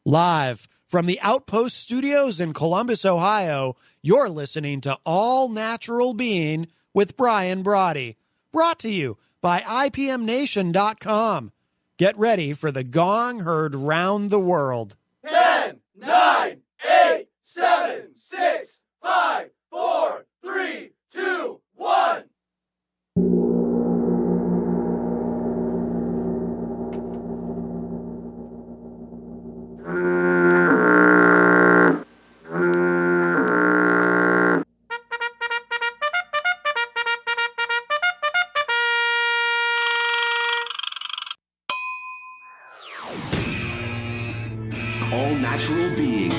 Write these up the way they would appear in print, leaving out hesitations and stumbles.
Live from the Outpost Studios in Columbus, Ohio, you're listening to All Natural Being with Brian Brawdy. Brought to you by IPMNation.com. Get ready for the gong heard round the world. 10, 9, 8, 7, 6, 5, 4, 3, 2, 1. All Natural Being.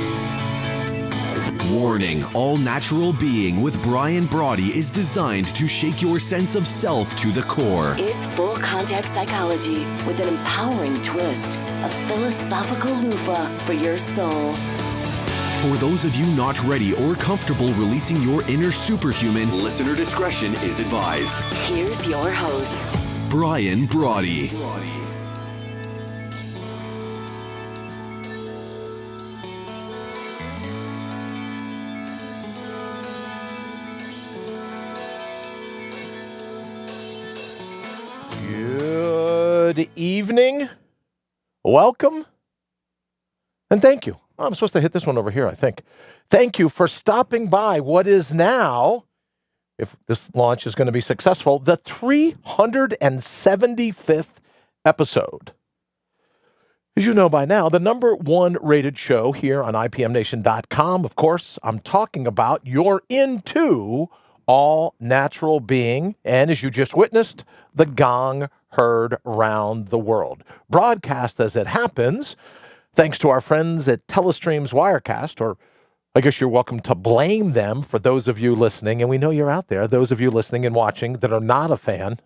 Warning, All Natural Being with Brian Brawdy is designed to shake your sense of self to the core. It's full contact psychology with an empowering twist, a philosophical loofah for your soul. For those of you not ready or comfortable releasing your inner superhuman, listener discretion is advised. Here's your host, Brian Brawdy. Good evening. Welcome. And thank you. Oh, I'm supposed to hit this one over here, I think. Thank you for stopping by what is now, if this launch is going to be successful, the 375th episode. As you know by now, the number one rated show here on IPMNation.com. Of course, I'm talking about You're Into All Natural Being, and as you just witnessed, the gong heard round the world. Broadcast as it happens, thanks to our friends at Telestream's Wirecast, or I guess you're welcome to blame them for those of you listening, and we know you're out there, those of you listening and watching that are not a fan.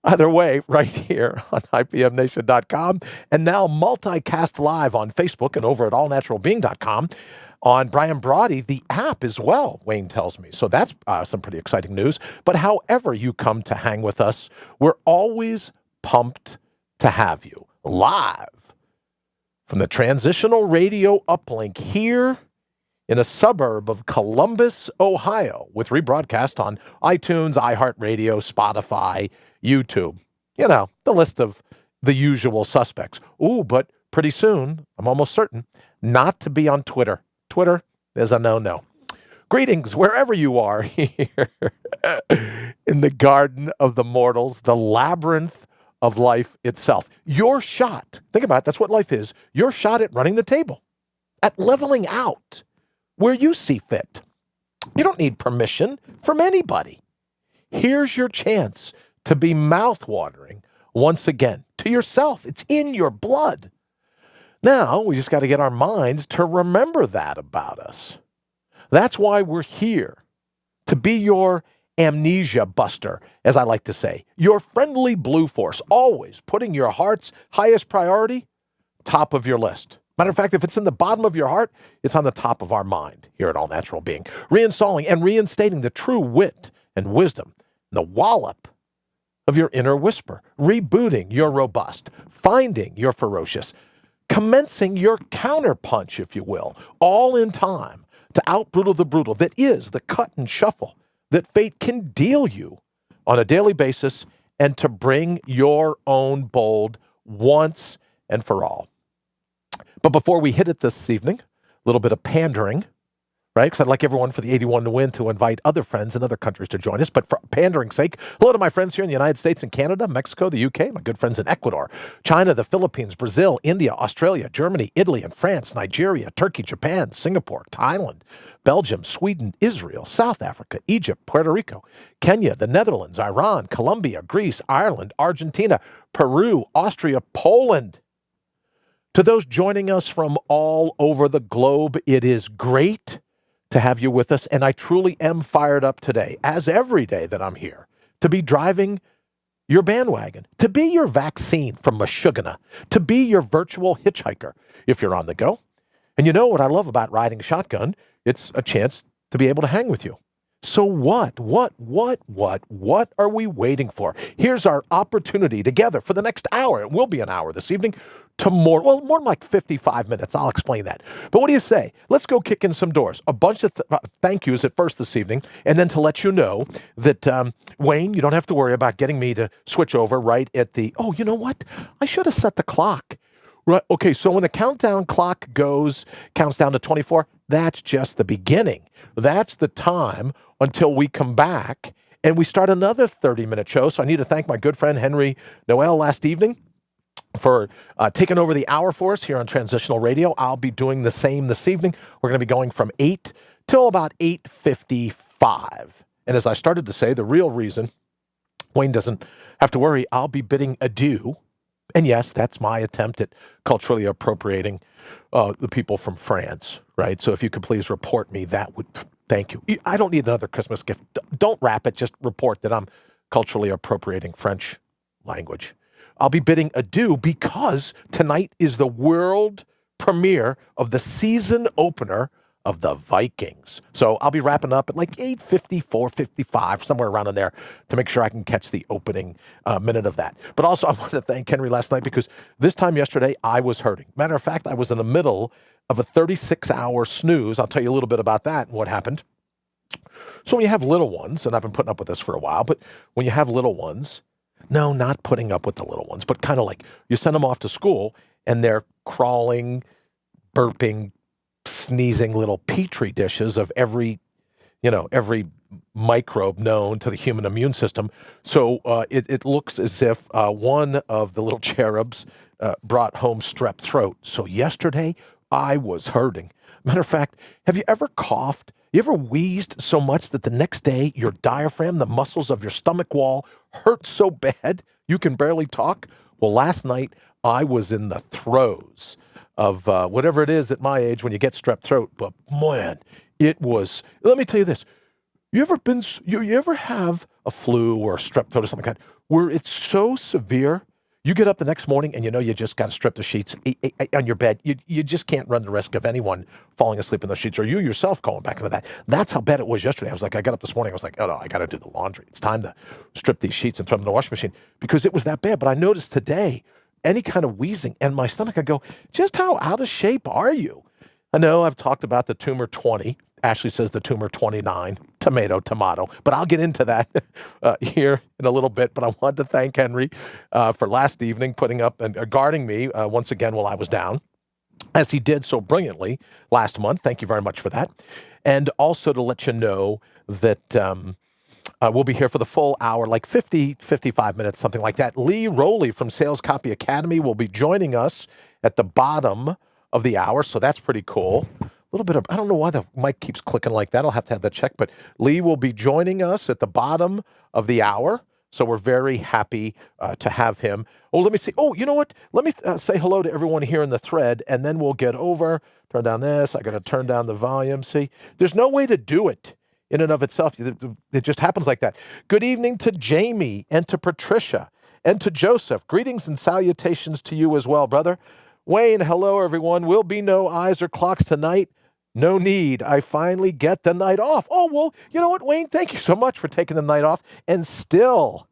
Either way, right here on IPMNation.com, and now multicast live on Facebook and over at allnaturalbeing.com. On Brian Brawdy, the app as well, Wayne tells me. So that's some pretty exciting news. But however you come to hang with us, we're always pumped to have you live from the Transitional Radio uplink here in a suburb of Columbus, Ohio, with rebroadcast on iTunes, iHeartRadio, Spotify, YouTube. You know, the list of the usual suspects. Ooh, but pretty soon, I'm almost certain, not to be on Twitter. Twitter is a no-no. Greetings wherever you are here in the garden of the mortals, the labyrinth of life itself. Your shot, think about it, that's what life is. Your shot at running the table, at leveling out where you see fit. You don't need permission from anybody. Here's your chance to be mouth-watering once again to yourself. It's in your blood. Now, we just got to get our minds to remember that about us. That's why we're here, to be your amnesia buster, as I like to say, your friendly blue force, always putting your heart's highest priority top of your list. Matter of fact, if it's in the bottom of your heart, it's on the top of our mind here at All Natural Being. Reinstalling and reinstating the true wit and wisdom, the wallop of your inner whisper, rebooting your robust, finding your ferocious, commencing your counterpunch, if you will, all in time to out-brutal the brutal that is the cut and shuffle that fate can deal you on a daily basis, and to bring your own bold once and for all. But before we hit it this evening, a little bit of pandering, right? Because I'd like everyone for the 81 to win to invite other friends in other countries to join us. But for pandering's sake, hello to my friends here in the United States and Canada, Mexico, the UK, my good friends in Ecuador, China, the Philippines, Brazil, India, Australia, Germany, Italy, and France, Nigeria, Turkey, Japan, Singapore, Thailand, Belgium, Sweden, Israel, South Africa, Egypt, Puerto Rico, Kenya, the Netherlands, Iran, Colombia, Greece, Ireland, Argentina, Peru, Austria, Poland. To those joining us from all over the globe, it is great to have you with us, and I truly am fired up today, as every day that I'm here, to be driving your bandwagon, to be your vaccine from Meshuggah, to be your virtual hitchhiker if you're on the go. And you know what I love about riding shotgun? It's a chance to be able to hang with you, So what? What are we waiting for? Here's our opportunity together for the next hour. It will be an hour this evening. More like 55 minutes. I'll explain that. But what do you say? Let's go kick in some doors. A bunch of thank yous at first this evening. And then to let you know that, Wayne, you don't have to worry about getting me to switch over right at the, oh, you know what? I should have set the clock. Right. Okay, so when the countdown clock counts down to 24, that's just the beginning. That's the time until we come back and we start another 30-minute show. So I need to thank my good friend Henry Noel last evening for taking over the hour for us here on Transitional Radio. I'll be doing the same this evening. We're going to be going from 8 till about 8:55. And as I started to say, the real reason Wayne doesn't have to worry, I'll be bidding adieu. And yes, that's my attempt at culturally appropriating the people from France, right? So if you could please report me, that would, thank you. I don't need another Christmas gift. Don't wrap it, just report that I'm culturally appropriating French language. I'll be bidding adieu because tonight is the world premiere of the season opener of the Vikings. So I'll be wrapping up at like 8:54, 55, somewhere around in there to make sure I can catch the opening minute of that. But also I want to thank Henry last night because this time yesterday I was hurting. Matter of fact, I was in the middle of a 36-hour snooze. I'll tell you a little bit about that and what happened. So when you have little ones, and I've been putting up with this for a while, but when you have little ones, no, not putting up with the little ones, but kind of like you send them off to school and they're crawling, burping, sneezing little petri dishes of every microbe known to the human immune system. So it looks as if one of the little cherubs brought home strep throat. So yesterday I was hurting. Matter of fact, have you ever coughed? You ever wheezed so much that the next day your diaphragm, the muscles of your stomach wall, hurt so bad you can barely talk? Well, last night I was in the throes of whatever it is at my age when you get strep throat. But man, it was, let me tell you this. You ever have a flu or a strep throat or something like that where it's so severe, you get up the next morning and you know you just got to strip the sheets on your bed. You just can't run the risk of anyone falling asleep in those sheets or you yourself going back into that. That's how bad it was yesterday. I got up this morning. I was like, oh no, I got to do the laundry. It's time to strip these sheets and throw them in the washing machine because it was that bad. But I noticed today, any kind of wheezing and my stomach, I go, just how out of shape are you? I know I've talked about the tumor 20. Ashley says the tumor 29, tomato, but I'll get into that here in a little bit. But I want to thank Henry for last evening putting up and guarding me once again while I was down, as he did so brilliantly last month. Thank you very much for that. And also to let you know that we'll be here for the full hour, like 50, 55 minutes, something like that. Lee Rowley from Sales Copy Academy will be joining us at the bottom of the hour, so that's pretty cool. A little bit of, I don't know why the mic keeps clicking like that. I'll have to have that checked, but Lee will be joining us at the bottom of the hour, so we're very happy to have him. Oh, let me see. Oh, you know what? Let me say hello to everyone here in the thread, and then we'll get over, turn down this. I got to turn down the volume. See, there's no way to do it in and of itself. It just happens like that. Good evening to Jamie and to Patricia and to Joseph. Greetings and salutations to you as well, brother. Wayne, hello, everyone. Will be no eyes or clocks tonight. No need. I finally get the night off. Oh, well, you know what, Wayne? Thank you so much for taking the night off and still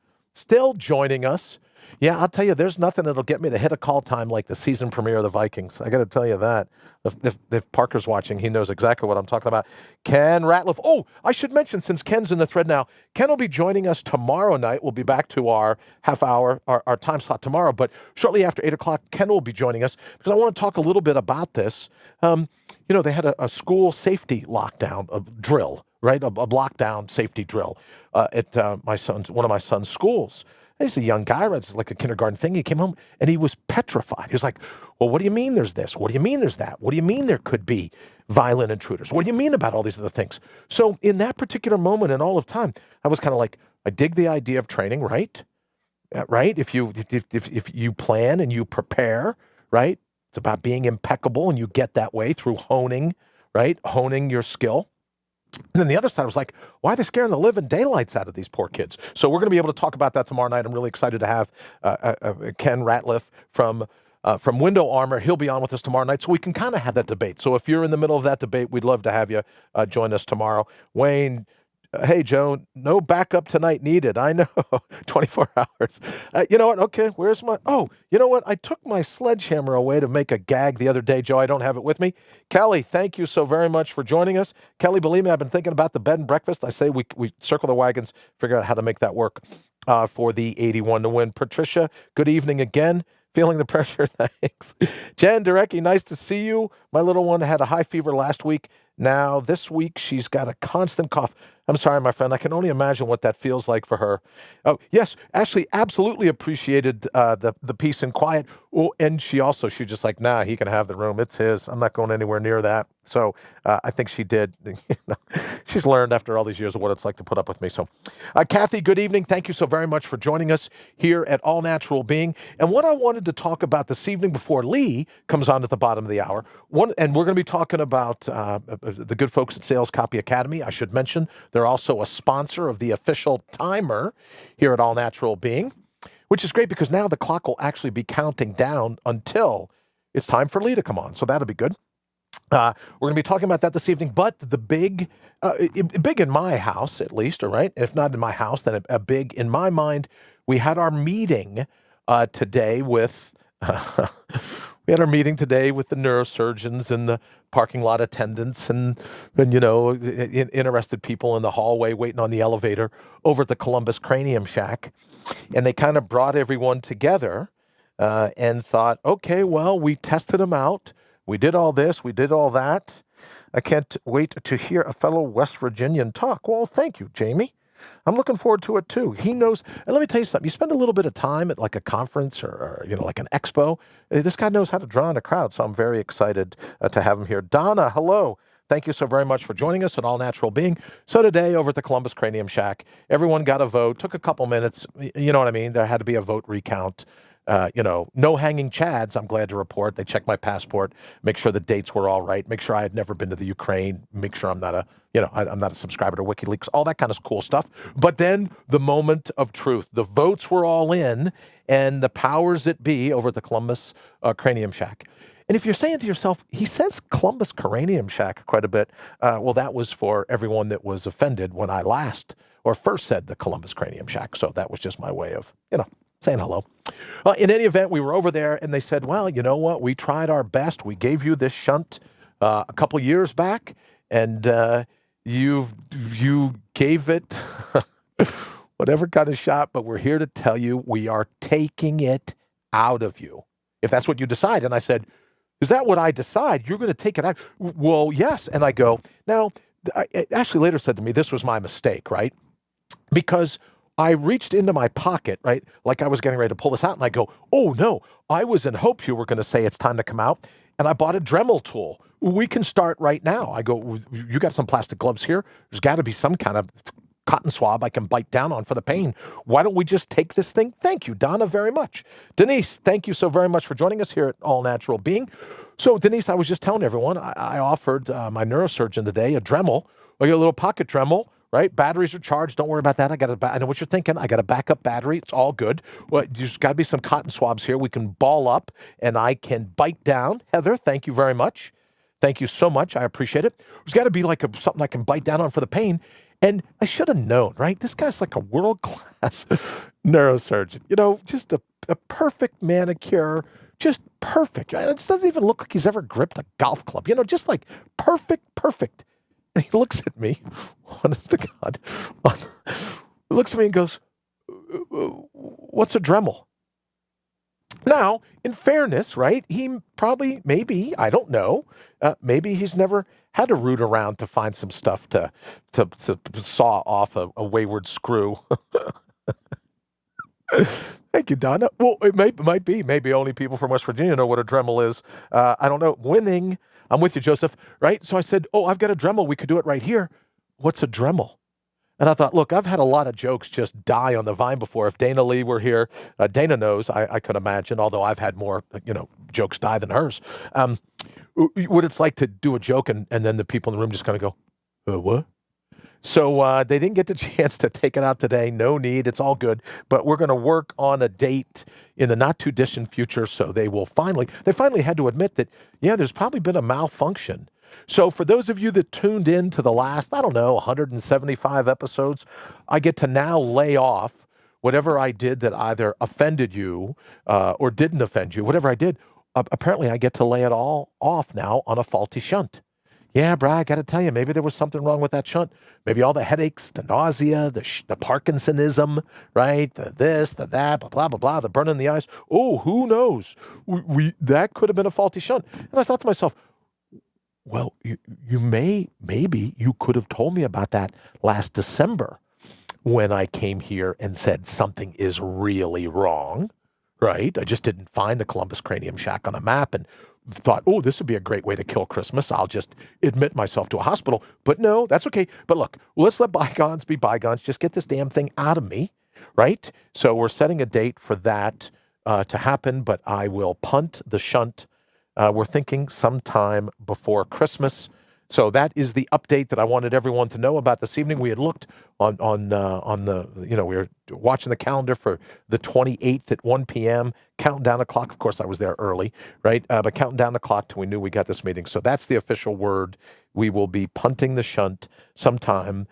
joining us. Yeah, I'll tell you, there's nothing that'll get me to hit a call time like the season premiere of the Vikings. I got to tell you that. If Parker's watching, he knows exactly what I'm talking about. Ken Ratliff. Oh, I should mention, since Ken's in the thread now, Ken will be joining us tomorrow night. We'll be back to our half hour, our time slot tomorrow. But shortly after 8 o'clock, Ken will be joining us because I want to talk a little bit about this. They had a school safety lockdown, a drill, right? A lockdown safety drill at one of my son's schools. He's a young guy, right? It's like a kindergarten thing. He came home and he was petrified. He was like, well, what do you mean there's this? What do you mean there's that? What do you mean there could be violent intruders? What do you mean about all these other things? So in that particular moment in all of time, I was kind of like, I dig the idea of training, right? Right? If you plan and you prepare, right? It's about being impeccable and you get that way through honing, right? Honing your skill. And then the other side was like, why are they scaring the living daylights out of these poor kids? So we're going to be able to talk about that tomorrow night. I'm really excited to have Ken Ratliff from Window Armor. He'll be on with us tomorrow night so we can kind of have that debate. So if you're in the middle of that debate, we'd love to have you join us tomorrow. Wayne, Hey, Joe, no backup tonight needed. I know. 24 hours. You know what? Okay, where's my... Oh, you know what? I took my sledgehammer away to make a gag the other day, Joe. I don't have it with me. Kelly, thank you so very much for joining us. Kelly, believe me, I've been thinking about the bed and breakfast. I say we circle the wagons, figure out how to make that work for the 81 to win. Patricia, good evening again. Feeling the pressure, thanks. Jen Durecki, nice to see you. My little one had a high fever last week. Now, this week, she's got a constant cough. I'm sorry, my friend. I can only imagine what that feels like for her. Oh, yes, Ashley absolutely appreciated the peace and quiet. Oh, and she just like, nah, he can have the room. It's his. I'm not going anywhere near that. So I think she did. She's learned after all these years of what it's like to put up with me. So, Kathy, good evening. Thank you so very much for joining us here at All Natural Being. And what I wanted to talk about this evening before Lee comes on at the bottom of the hour, and we're going to be talking about the good folks at Sales Copy Academy. I should mention they're also a sponsor of the official timer here at All Natural Being, which is great because now the clock will actually be counting down until it's time for Lee to come on. So that'll be good. We're going to be talking about that this evening, but the big in my house, at least, all right? If not in my house, then a big in my mind. We had our meeting today with the neurosurgeons and the parking lot attendants and interested people in the hallway waiting on the elevator over at the Columbus Cranium Shack, and they kind of brought everyone together and thought, okay, well, we tested them out. We did all this, we did all that. I can't wait to hear a fellow West Virginian talk. Well, thank you, Jamie. I'm looking forward to it too. He knows, and let me tell you something. You spend a little bit of time at like a conference or like an expo. This guy knows how to draw in a crowd, so I'm very excited to have him here. Donna, hello. Thank you so very much for joining us at All Natural Being. So today over at the Columbus Cranium Shack, everyone got a vote. Took a couple minutes. You know what I mean? There had to be a vote recount. No hanging chads, I'm glad to report. They checked my passport, make sure the dates were all right, make sure I had never been to the Ukraine, make sure I'm not a subscriber to WikiLeaks, all that kind of cool stuff. But then the moment of truth, the votes were all in, and the powers that be over at the Columbus Cranium Shack. And if you're saying to yourself, he says Columbus Cranium Shack quite a bit, well, that was for everyone that was offended when I first said the Columbus Cranium Shack. So that was just my way of, saying hello. In any event, we were over there and they said, well, you know what? We tried our best. We gave you this shunt a couple years back and you gave it whatever kind of shot, but we're here to tell you we are taking it out of you. If that's what you decide. And I said, is that what I decide? You're going to take it out? Well, yes. And I go, now, Ashley later said to me, this was my mistake, right? Because I reached into my pocket, right, like I was getting ready to pull this out, and I go, oh, no, I was in hopes you were going to say it's time to come out, and I bought a Dremel tool. We can start right now. I go, you got some plastic gloves here? There's got to be some kind of cotton swab I can bite down on for the pain. Why don't we just take this thing? Thank you, Donna, very much. Denise, thank you so very much for joining us here at All Natural Being. So, Denise, I was just telling everyone, I offered my neurosurgeon today a Dremel, like a little pocket Dremel. Right? Batteries are charged. Don't worry about that. I know what you're thinking. I got a backup battery. It's all good. Well, there's got to be some cotton swabs here. We can ball up and I can bite down. Heather, thank you very much. Thank you so much. I appreciate it. There's got to be like something I can bite down on for the pain. And I should have known, right? This guy's like a world-class neurosurgeon. Just a perfect manicure. Just perfect. Right? It doesn't even look like he's ever gripped a golf club. Just like perfect. And he looks at me, honest to God, he looks at me and goes, what's a Dremel? Now, in fairness, right, he probably, maybe, I don't know, maybe he's never had to root around to find some stuff to saw off a wayward screw. Thank you, Donna. Well, it might be. Maybe only people from West Virginia know what a Dremel is. I don't know. Winning. I'm with you, Joseph. Right? So I said, oh, I've got a Dremel. We could do it right here. What's a Dremel? And I thought, look, I've had a lot of jokes just die on the vine before. If Dana Lee were here, Dana knows, I could imagine, although I've had more, jokes die than hers. What it's like to do a joke and then the people in the room just kind of go, what? So they didn't get the chance to take it out today. No need. It's all good. But we're going to work on a date in the not too distant future. So they finally had to admit that, yeah, there's probably been a malfunction So for those of you that tuned in to the last, 175 episodes, I get to now lay off whatever I did that either offended you or didn't offend you. Whatever I did, apparently I get to lay it all off now on a faulty shunt. Yeah, Brad, I got to tell you, maybe there was something wrong with that shunt. Maybe all the headaches, the nausea, the Parkinsonism, right? The this, the that, blah, blah, blah, the burn in the eyes. Oh, who knows? That could have been a faulty shunt. And I thought to myself, well, maybe you could have told me about that last December when I came here and said something is really wrong, right? I just didn't find the Columbus Cranium Shack on a map and thought, oh, this would be a great way to kill Christmas. I'll just admit myself to a hospital. But no, that's okay. But look, let's let bygones be bygones. Just get this damn thing out of me, right? So we're setting a date for that to happen, but I will punt the shunt. We're thinking sometime before Christmas. So that is the update that I wanted everyone to know about this evening. We had looked on the, we were watching the calendar for the 28th at 1 p.m., counting down the clock. Of course, I was there early, right? But counting down the clock till we knew we got this meeting. So that's the official word. We will be punting the shunt sometime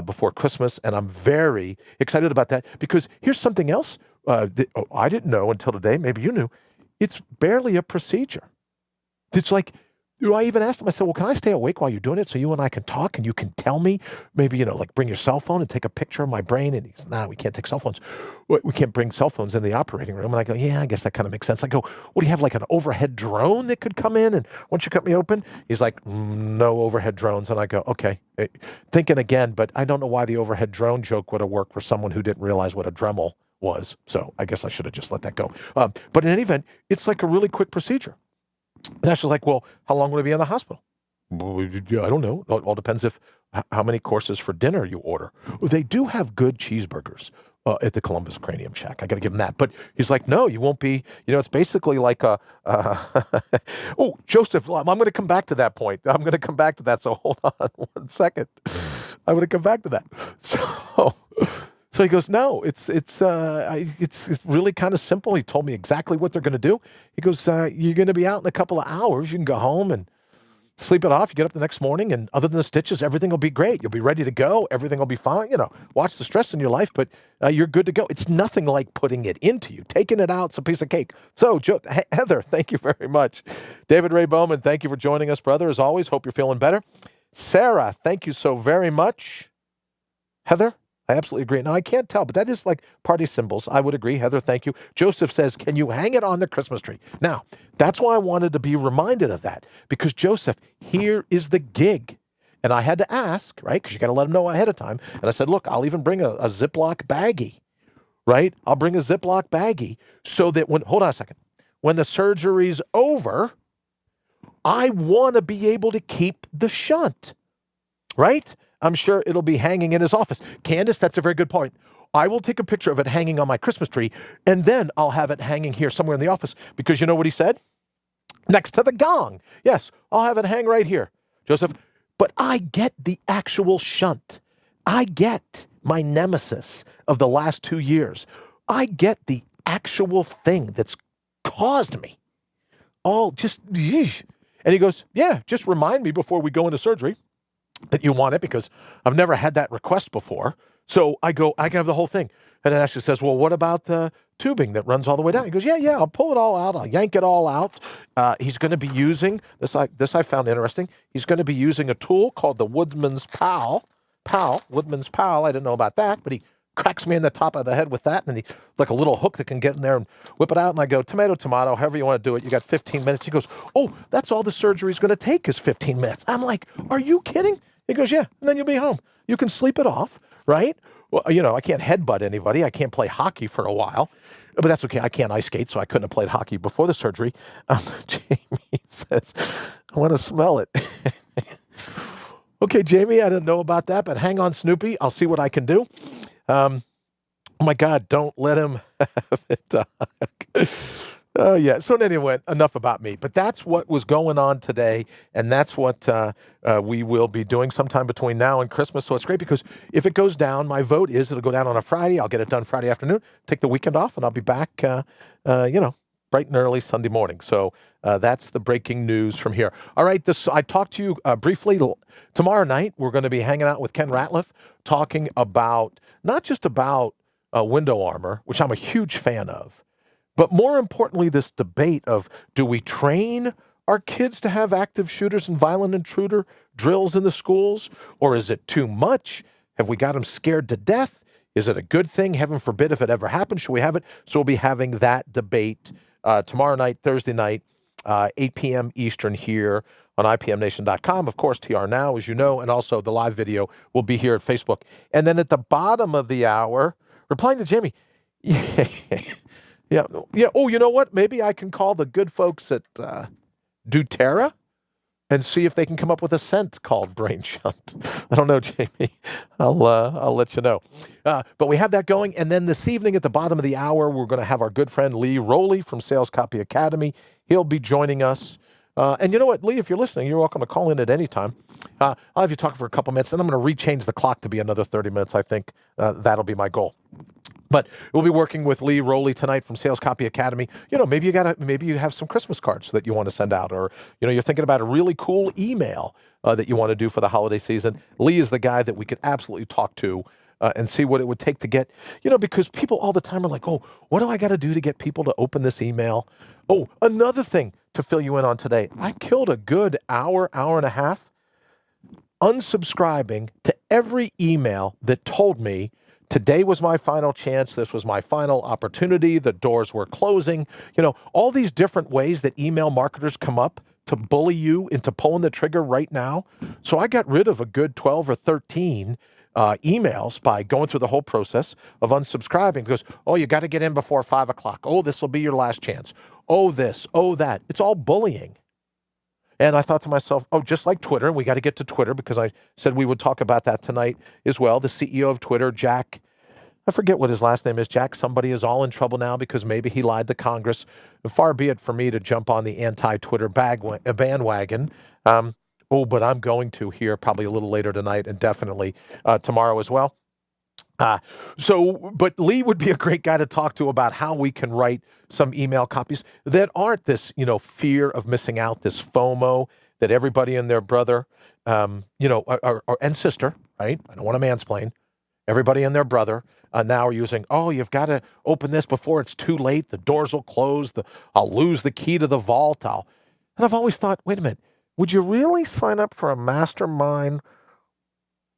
before Christmas. And I'm very excited about that because here's something else that I didn't know until today. Maybe you knew. It's barely a procedure. It's like, I even asked him, I said, well, can I stay awake while you're doing it so you and I can talk and you can tell me, maybe, like bring your cell phone and take a picture of my brain? And he said, nah, we can't take cell phones. We can't bring cell phones in the operating room. And I go, yeah, I guess that kind of makes sense. I go, what do you have, like an overhead drone that could come in? And once you cut me open, he's like, no overhead drones. And I go, okay, thinking again, but I don't know why the overhead drone joke would have worked for someone who didn't realize what a Dremel was. So I guess I should have just let that go. But in any event, it's like a really quick procedure. And Ashley's like, well, how long would it be in the hospital? Well, I don't know. It all depends how many courses for dinner you order. Well, they do have good cheeseburgers at the Columbus Cranium Shack. I got to give him that. But he's like, no, you won't be. It's basically like a. Oh, Joseph, I'm going to come back to that point. I'm going to come back to that. So hold on 1 second. I'm going to come back to that. So he goes, no, it's really kind of simple. He told me exactly what they're going to do. He goes, you're going to be out in a couple of hours. You can go home and sleep it off. You get up the next morning, and other than the stitches, everything will be great. You'll be ready to go. Everything will be fine. Watch the stress in your life, but you're good to go. It's nothing like putting it into you. Taking it out, it's a piece of cake. So, Heather, thank you very much. David Ray Bowman, thank you for joining us, brother. As always, hope you're feeling better. Sarah, thank you so very much. Heather? I absolutely agree. Now, I can't tell, but that is like party symbols. I would agree. Heather, thank you. Joseph says, can you hang it on the Christmas tree? Now, that's why I wanted to be reminded of that, because Joseph, here is the gig. And I had to ask, right, because you got to let them know ahead of time. And I said, look, I'll even bring a Ziploc baggie, right? I'll bring a Ziploc baggie so that hold on a second, when the surgery's over, I want to be able to keep the shunt, right? I'm sure it'll be hanging in his office. Candace, that's a very good point. I will take a picture of it hanging on my Christmas tree, and then I'll have it hanging here somewhere in the office, because you know what he said? Next to the gong. Yes, I'll have it hang right here, Joseph. But I get the actual shunt. I get my nemesis of the last 2 years. I get the actual thing that's caused me. All just, and he goes, yeah, just remind me before we go into surgery that you want it, because I've never had that request before. So I go, I can have the whole thing. And then Ashley says, well, what about the tubing that runs all the way down? He goes, yeah, I'll pull it all out. I'll yank it all out. He's going to be using, this I found interesting. He's going to be using a tool called the Woodman's Pal. Woodman's Pal. I didn't know about that, but he cracks me in the top of the head with that. And he, like a little hook that can get in there and whip it out. And I go, tomato, however you want to do it. You got 15 minutes. He goes, oh, that's all the surgery's going to take is 15 minutes. I'm like, are you kidding? He goes, yeah, and then you'll be home. You can sleep it off, right? Well, I can't headbutt anybody. I can't play hockey for a while, but that's okay. I can't ice skate, so I couldn't have played hockey before the surgery. Jamie says, I want to smell it. Okay, Jamie, I didn't know about that, but hang on, Snoopy. I'll see what I can do. Oh, my God, don't let him have it. Oh, yeah. So anyway, enough about me. But that's what was going on today, and that's what we will be doing sometime between now and Christmas. So it's great, because if it goes down, my vote is it'll go down on a Friday. I'll get it done Friday afternoon, take the weekend off, and I'll be back, bright and early Sunday morning. So that's the breaking news from here. All right, I talked to you briefly. Tomorrow night, we're going to be hanging out with Ken Ratliff, talking about, not just about window armor, which I'm a huge fan of, but more importantly, this debate of, do we train our kids to have active shooters and violent intruder drills in the schools? Or is it too much? Have we got them scared to death? Is it a good thing? Heaven forbid if it ever happens. Should we have it? So we'll be having that debate tomorrow night, Thursday night, 8 p.m. Eastern here on IPMNation.com. Of course, TR Now, as you know, and also the live video will be here at Facebook. And then at the bottom of the hour, replying to Jamie, yeah. Oh, you know what? Maybe I can call the good folks at doTERRA and see if they can come up with a scent called Brain Shunt. I don't know, Jamie. I'll let you know. But we have that going. And then this evening at the bottom of the hour, we're going to have our good friend Lee Rowley from Sales Copy Academy. He'll be joining us. And you know what, Lee, if you're listening, you're welcome to call in at any time. I'll have you talk for a couple minutes, and I'm going to rechange the clock to be another 30 minutes. I think that'll be my goal. But we'll be working with Lee Rowley tonight from Sales Copy Academy. You know, maybe you have some Christmas cards that you want to send out, or you're thinking about a really cool email that you want to do for the holiday season. Lee is the guy that we could absolutely talk to and see what it would take to get, because people all the time are like, oh, what do I got to do to get people to open this email? Oh, another thing to fill you in on today. I killed a good hour and a half unsubscribing to every email that told me today was my final chance. This was my final opportunity. The doors were closing. All these different ways that email marketers come up to bully you into pulling the trigger right now. So I got rid of a good 12 or 13 emails by going through the whole process of unsubscribing because, oh, you got to get in before 5 o'clock. Oh, this will be your last chance. Oh, this, oh, that. It's all bullying. And I thought to myself, oh, just like Twitter, we got to get to Twitter because I said we would talk about that tonight as well. The CEO of Twitter, Jack, I forget what his last name is. Jack somebody is all in trouble now because maybe he lied to Congress. Far be it for me to jump on the anti-Twitter bandwagon. But I'm going to here probably a little later tonight and definitely tomorrow as well. But Lee would be a great guy to talk to about how we can write some email copies that aren't this, fear of missing out, this FOMO that everybody and their brother, and sister, right? I don't want to mansplain. Everybody and their brother now are using, oh, you've got to open this before it's too late. The doors will close. I'll lose the key to the vault. And I've always thought, wait a minute, would you really sign up for a mastermind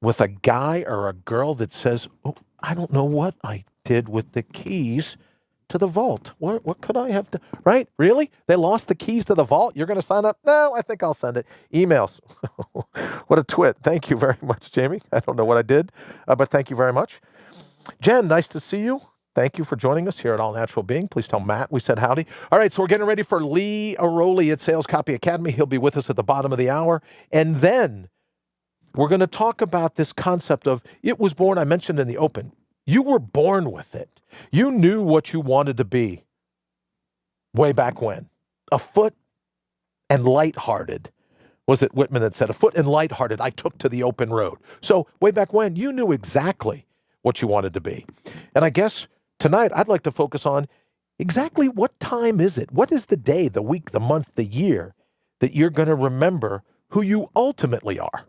with a guy or a girl that says, oh, I don't know what I did with the keys to the vault. What could I have done? Right? Really? They lost the keys to the vault? You're going to sign up? No, I think I'll send it. Emails. What a twit. Thank you very much, Jamie. I don't know what I did, but thank you very much. Jen, nice to see you. Thank you for joining us here at All Natural Being. Please tell Matt we said howdy. All right, so we're getting ready for Lee Rowley at Sales Copy Academy. He'll be with us at the bottom of the hour. And then we're going to talk about this concept of it was born, I mentioned in the open. You were born with it. You knew what you wanted to be way back when. Afoot and lighthearted. Was it Whitman that said, afoot and lighthearted, I took to the open road. So way back when, you knew exactly what you wanted to be. And I guess tonight I'd like to focus on exactly what time is it? What is the day, the week, the month, the year that you're going to remember who you ultimately are?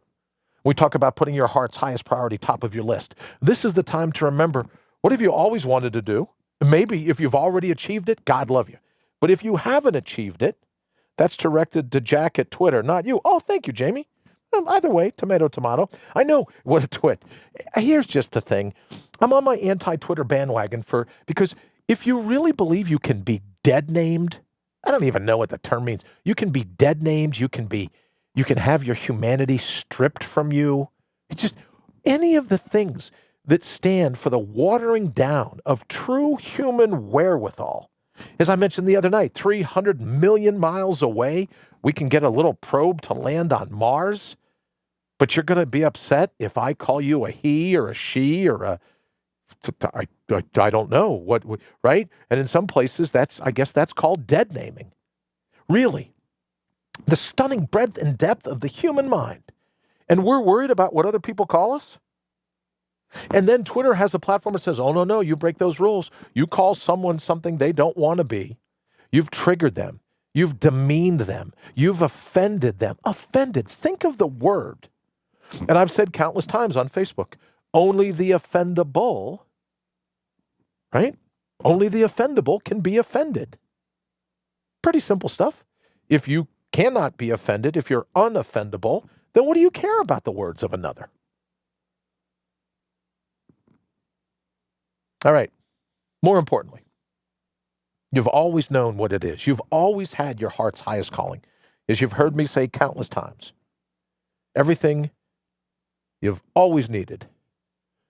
We talk about putting your heart's highest priority top of your list. This is the time to remember, what have you always wanted to do? Maybe if you've already achieved it, God love you. But if you haven't achieved it, that's directed to Jack at Twitter, not you. Oh, thank you, Jamie. Either way, tomato, tomato. I know what a twit. Here's just the thing. I'm on my anti-Twitter bandwagon because if you really believe you can be dead named, I don't even know what the term means. You can be dead named. You can have your humanity stripped from you. It's just any of the things that stand for the watering down of true human wherewithal. As I mentioned the other night, 300 million miles away, we can get a little probe to land on Mars. But you're going to be upset if I call you a he or a she or I don't know what, right? And in some places, I guess that's called dead naming. Really, the stunning breadth and depth of the human mind. And we're worried about what other people call us? And then Twitter has a platform that says, oh, no, you break those rules. You call someone something they don't want to be. You've triggered them. You've demeaned them. You've offended them. Offended. Think of the word. And I've said countless times on Facebook, only the offendable, right? Only the offendable can be offended. Pretty simple stuff. If you cannot be offended, if you're unoffendable, then what do you care about the words of another? All right. More importantly, you've always known what it is. You've always had your heart's highest calling. As you've heard me say countless times, everything you've always needed,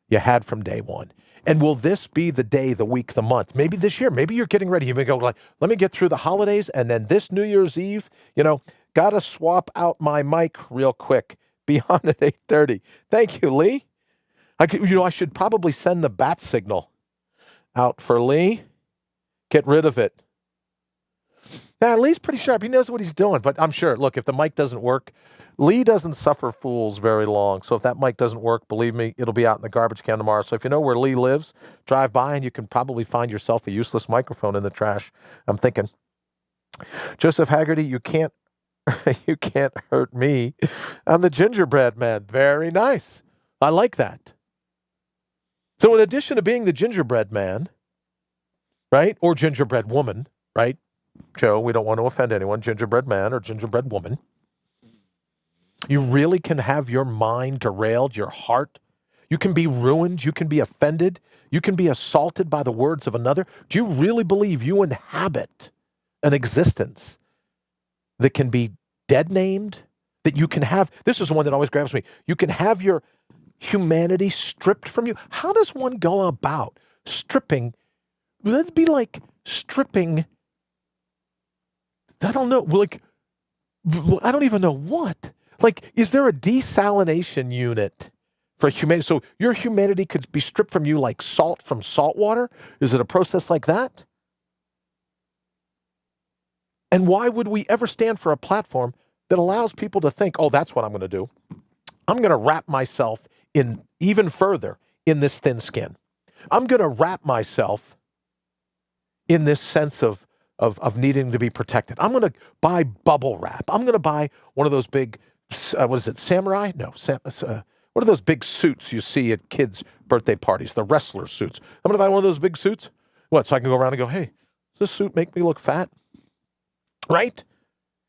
you had from day one. And will this be the day, the week, the month? Maybe this year, maybe you're getting ready. You may go like, let me get through the holidays. And then this New Year's Eve, got to swap out my mic real quick. Be on at 8:30. Thank you, Lee. I should probably send the bat signal out for Lee. Get rid of it. Now, Lee's pretty sharp. He knows what he's doing, but I'm sure, look, if the mic doesn't work, Lee doesn't suffer fools very long. So if that mic doesn't work, believe me, it'll be out in the garbage can tomorrow. So if you know where Lee lives, drive by and you can probably find yourself a useless microphone in the trash. I'm thinking, Joseph Haggerty, you can't hurt me. I'm the gingerbread man. Very nice. I like that. So in addition to being the gingerbread man, right, or gingerbread woman, right, Joe, we don't want to offend anyone, gingerbread man or gingerbread woman, you really can have your mind derailed, your heart. You can be ruined. You can be offended. You can be assaulted by the words of another. Do you really believe you inhabit an existence that can be dead named? That you can have, this is the one that always grabs me, you can have your humanity stripped from you. How does one go about stripping? That'd be like stripping, I don't know, like, I don't even know what. Like, is there a desalination unit for humanity? So your humanity could be stripped from you like salt from salt water? Is it a process like that? And why would we ever stand for a platform that allows people to think, oh, that's what I'm going to do. I'm going to wrap myself in even further in this thin skin. I'm going to wrap myself in this sense of needing to be protected. I'm going to buy bubble wrap. I'm going to buy one of those big, what is it, samurai? No, what are those big suits you see at kids' birthday parties, the wrestler suits? I'm going to buy one of those big suits. What, so I can go around and go, hey, does this suit make me look fat? Right?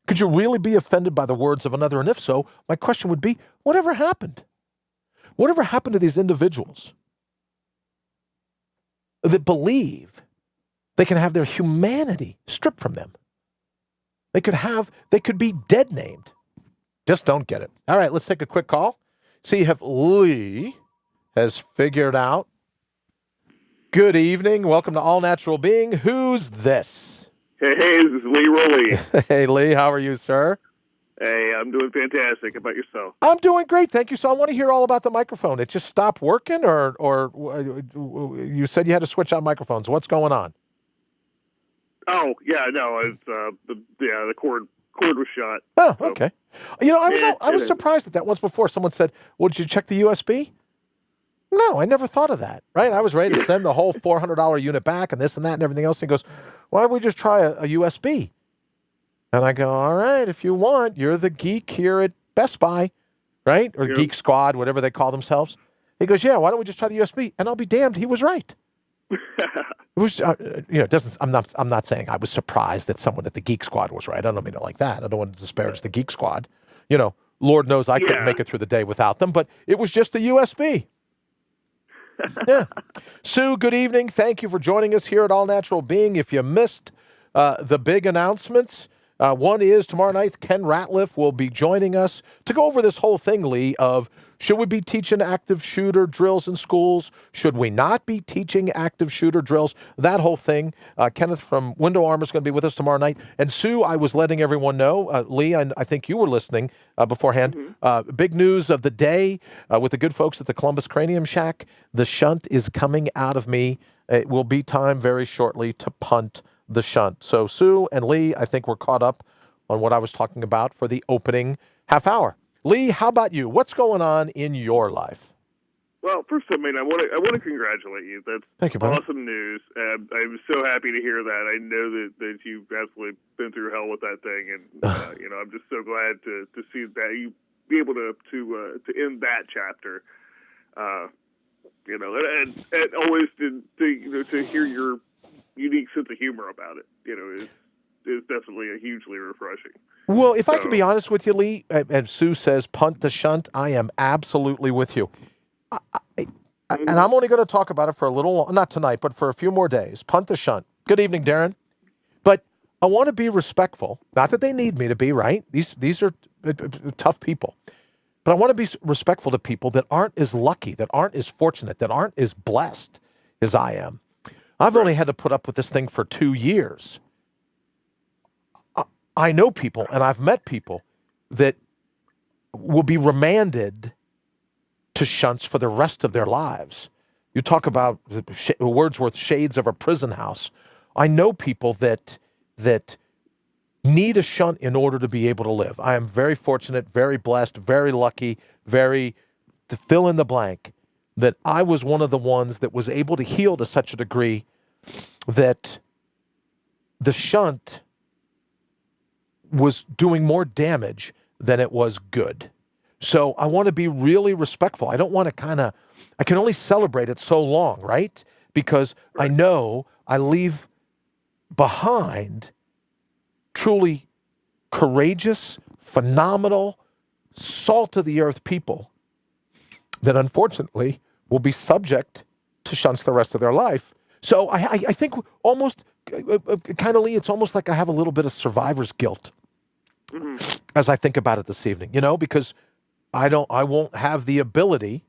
Could you really be offended by the words of another? And if so, my question would be, whatever happened? Whatever happened to these individuals that believe they can have their humanity stripped from them? They could be dead named. Just don't get it. All right, let's take a quick call. See if Lee has figured out. Good evening. Welcome to All Natural Being. Who's this? Hey, this is Lee Rowley. Hey, Lee, how are you, sir? Hey, I'm doing fantastic. How about yourself? I'm doing great, thank you. So I want to hear all about the microphone. It just stopped working, or you said you had to switch out microphones. What's going on? Oh, yeah, no, it's the cord was shot. Oh, so. Okay. I was surprised at that once before. Someone said, well, did you check the USB? No, I never thought of that, right? I was ready to send the whole $400 unit back and this and that and everything else. And he goes, why don't we just try a USB? And I go, all right, if you want, you're the geek here at Best Buy, right? Or Geek Squad, whatever they call themselves. He goes, yeah, why don't we just try the USB? And I'll be damned, he was right. It was, I'm not saying I was surprised that someone at the Geek Squad was right. I don't mean it like that. I don't want to disparage the Geek Squad. Lord knows I couldn't make it through the day without them, but it was just the USB. Yeah. Sue, good evening. Thank you for joining us here at All Natural Being. If you missed the big announcements, one is tomorrow night, Ken Ratliff will be joining us to go over this whole thing, Lee, of should we be teaching active shooter drills in schools? Should we not be teaching active shooter drills? That whole thing. Kenneth from Window Armor is going to be with us tomorrow night. And Sue, I was letting everyone know, Lee, I think you were listening beforehand. Mm-hmm. Big news of the day with the good folks at the Columbus Cranium Shack. The shunt is coming out of me. It will be time very shortly to punt the shunt. So Sue and Lee, I think we're caught up on what I was talking about for the opening half hour. Lee, how about you? What's going on in your life? Well, first, I want to congratulate you. That's Thank you, brother. awesome news. I'm so happy to hear that. I know that you've absolutely been through hell with that thing, and I'm just so glad to see that you be able to end that chapter. And always to hear your unique sense of humor about it, is definitely hugely refreshing. Well, if I could be honest with you, Lee, and Sue says punt the shunt, I am absolutely with you. And I'm only going to talk about it for a little, not tonight, but for a few more days. Punt the shunt. Good evening, Darren. But I want to be respectful. Not that they need me to be, right? These are tough people. But I want to be respectful to people that aren't as lucky, that aren't as fortunate, that aren't as blessed as I am. I've only had to put up with this thing for 2 years. I know people, and I've met people that will be remanded to shunts for the rest of their lives. You talk about Wordsworth's shades of a prison house. I know people that need a shunt in order to be able to live. I am very fortunate, very blessed, very lucky, to fill in the blank, that I was one of the ones that was able to heal to such a degree that the shunt was doing more damage than it was good. So I want to be really respectful. I don't want to I can only celebrate it so long, right? Because I know I leave behind truly courageous, phenomenal, salt of the earth people that unfortunately will be subject to shunts the rest of their life. So I think almost kind of, Lee, it's almost like I have a little bit of survivor's guilt as I think about it this evening, because I won't have the ability.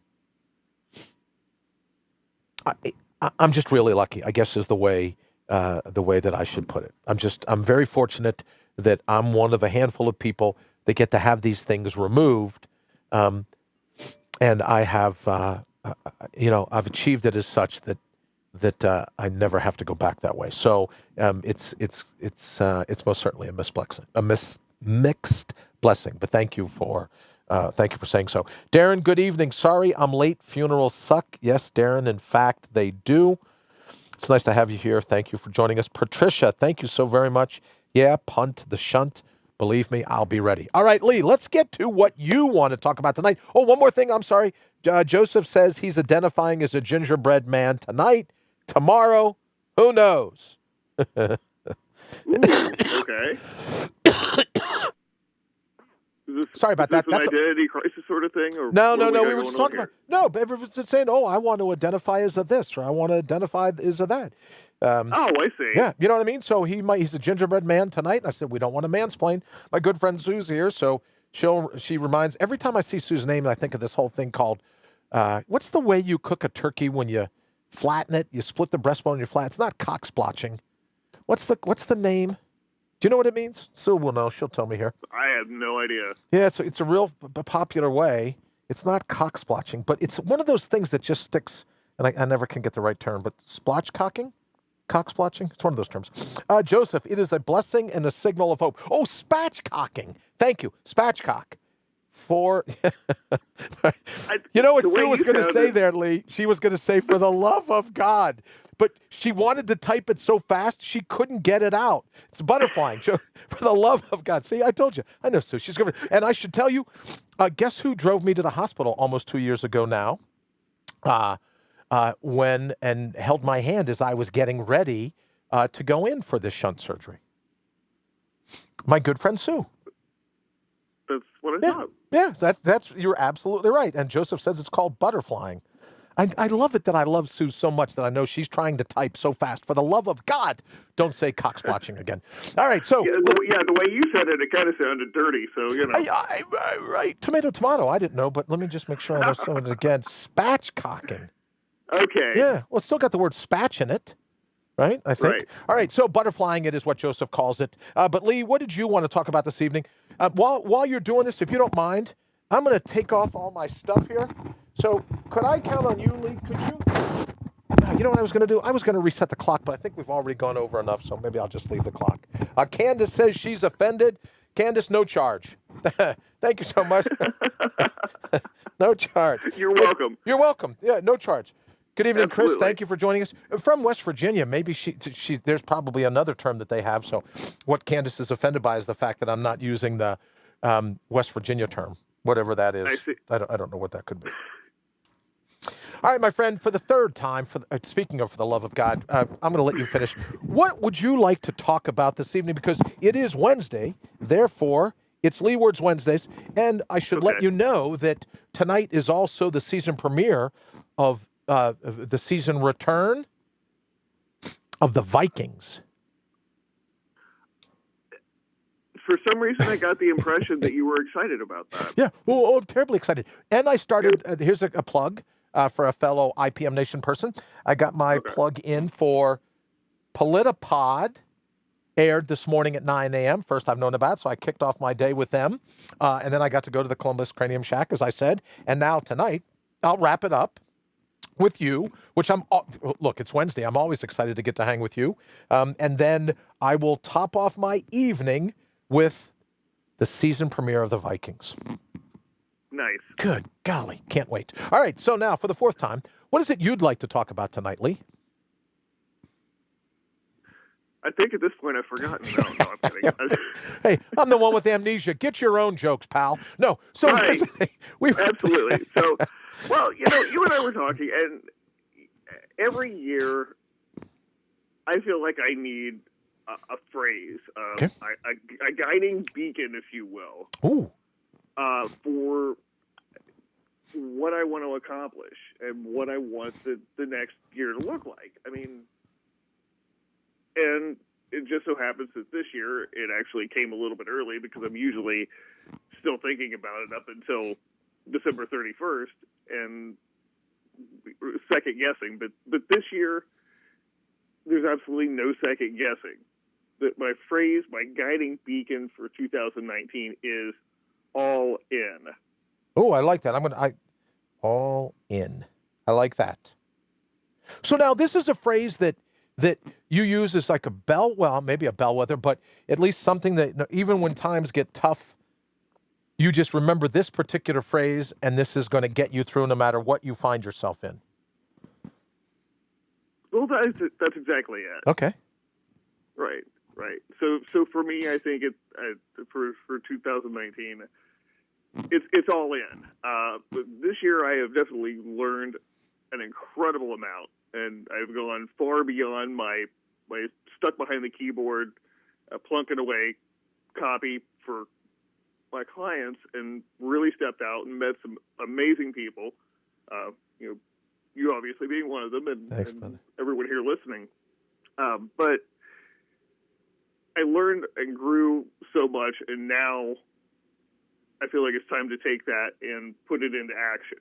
I'm just really lucky, I guess, is the way that I should put it. I'm very fortunate that I'm one of a handful of people that get to have these things removed. And I have, I've achieved it as such that I never have to go back that way. So it's most certainly a mixed blessing. But thank you for saying so. Darren, good evening. Sorry I'm late. Funerals suck. Yes, Darren, in fact, they do. It's nice to have you here. Thank you for joining us. Patricia, thank you so very much. Yeah, punt the shunt. Believe me, I'll be ready. All right, Lee, let's get to what you want to talk about tonight. Oh, one more thing. I'm sorry. Joseph says he's identifying as a gingerbread man tonight, tomorrow. Who knows? Okay. Sorry about that. Is this an identity crisis sort of thing? Or no. We were just talking about. No, but everyone's just saying, "Oh, I want to identify as a this," or "I want to identify as a that." I see. Yeah, you know what I mean. So he's a gingerbread man tonight. And I said we don't want to mansplain. My good friend Sue's here, so she reminds every time I see Sue's name, I think of this whole thing called what's the way you cook a turkey when you flatten it? You split the breastbone and you flat. It's not cock splotching. What's the name? Do you know what it means? Sue will know. She'll tell me here. I have no idea. Yeah, it's a real popular way. It's not cock splotching, but it's one of those things that just sticks, and I never can get the right term, but splotchcocking? Cock splotching? It's one of those terms. Joseph, it is a blessing and a signal of hope. Oh, spatchcocking. Thank you. Spatchcock. You know what Sue was going to say there, Lee? She was going to say, for the love of God. But she wanted to type it so fast, she couldn't get it out. It's butterflying. For the love of God. See, I told you. I know Sue. She's good. And I should tell you, guess who drove me to the hospital almost 2 years ago now? And held my hand as I was getting ready to go in for this shunt surgery. My good friend Sue. That's what I thought. Yeah, that's you're absolutely right. And Joseph says it's called butterflying. I love it that I love Sue so much that I know she's trying to type so fast. For the love of God, don't say cock splotching again. All right, so the way you said it kind of sounded dirty. So right, tomato. I didn't know, but let me just make sure I know something again. Spatchcocking. Okay. Yeah, well, it's still got the word spatch in it, right? I think. Right. All right, so butterflying it is what Joseph calls it. But Lee, what did you want to talk about this evening? While you're doing this, if you don't mind, I'm going to take off all my stuff here. So could I count on you, Lee? Could you? You know what I was going to do? I was going to reset the clock, but I think we've already gone over enough, so maybe I'll just leave the clock. Candace says she's offended. Candace, no charge. Thank you so much. No charge. You're welcome. You're welcome. Yeah, no charge. Good evening, Absolutely. Chris. Thank you for joining us. From West Virginia, maybe she there's probably another term that they have. So what Candace is offended by is the fact that I'm not using the West Virginia term, whatever that is. I see. I don't know what that could be. All right, my friend, for the third time, speaking of for the love of God, I'm going to let you finish. What would you like to talk about this evening? Because it is Wednesday, therefore, it's Lee Words Wednesdays, and I should let you know that tonight is also the season premiere of the season return of the Vikings. For some reason, I got the impression that you were excited about that. Yeah, well, I'm terribly excited. And I started, here's a plug for a fellow IPM Nation person. I got my plug in for Politipod, aired this morning at 9 a.m. First I've known about, so I kicked off my day with them. And then I got to go to the Columbus Cranium Shack, as I said. And now tonight, I'll wrap it up with you, which look, it's Wednesday. I'm always excited to get to hang with you. And then I will top off my evening with the season premiere of the Vikings. Nice. Good golly. Can't wait. All right. So now for the fourth time, what is it you'd like to talk about tonight, Lee? I think at this point I've forgotten. No, I'm kidding. Hey, I'm the one with amnesia. Get your own jokes, pal. No. So right. Absolutely. So, well, you and I were talking, and every year I feel like I need a phrase, a guiding beacon, if you will, for what I want to accomplish and what I want the next year to look like. I mean, and it just so happens that this year it actually came a little bit early because I'm usually still thinking about it up until December 31st and second guessing. But this year, there's absolutely no second guessing. That my phrase, my guiding beacon for 2019 is all in. Oh, I like that. All in. I like that. So now this is a phrase that you use as like maybe a bellwether, but at least something that even when times get tough, you just remember this particular phrase, and this is going to get you through no matter what you find yourself in. Well, that's exactly it. Okay. Right. So for me, I think for 2019, it's all in. But this year, I have definitely learned an incredible amount, and I've gone far beyond my stuck behind the keyboard, plunking away copy for my clients, and really stepped out and met some amazing people. You obviously being one of them, and everyone here listening. But I learned and grew so much, and now I feel like it's time to take that and put it into action.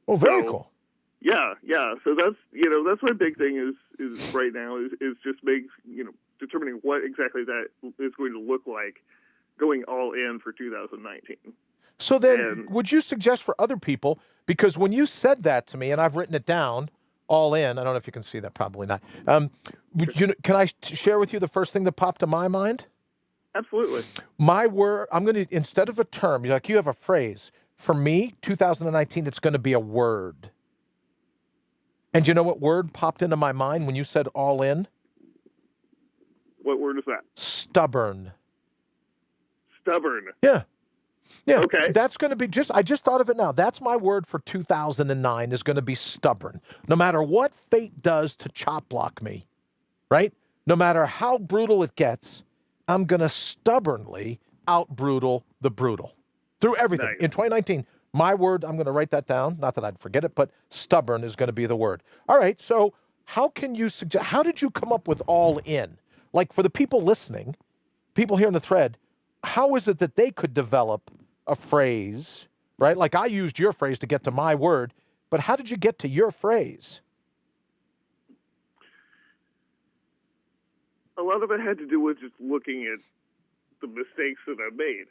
Oh, very cool. Yeah. So that's my big thing is right now is just determining what exactly that is going to look like going all in for 2019. So then would you suggest for other people, because when you said that to me, and I've written it down, all in, I don't know if you can see that, probably not. Can I share with you the first thing that popped to my mind? Absolutely. My word, I'm going to, instead of a term, you have a phrase. For me, 2019, it's going to be a word. And you know what word popped into my mind when you said all in? What word is that? Stubborn. Stubborn. Yeah. Okay. That's going to be I just thought of it now. That's my word for 2009 is going to be stubborn. No matter what fate does to chop block me, right? No matter how brutal it gets, I'm going to stubbornly out-brutal the brutal through everything. Nice. In 2019, my word, I'm going to write that down. Not that I'd forget it, but stubborn is going to be the word. All right, so how did you come up with all in? Like for the people listening, people here in the thread, how is it that they could develop a phrase, right? Like I used your phrase to get to my word, but how did you get to your phrase? A lot of it had to do with just looking at the mistakes that I've made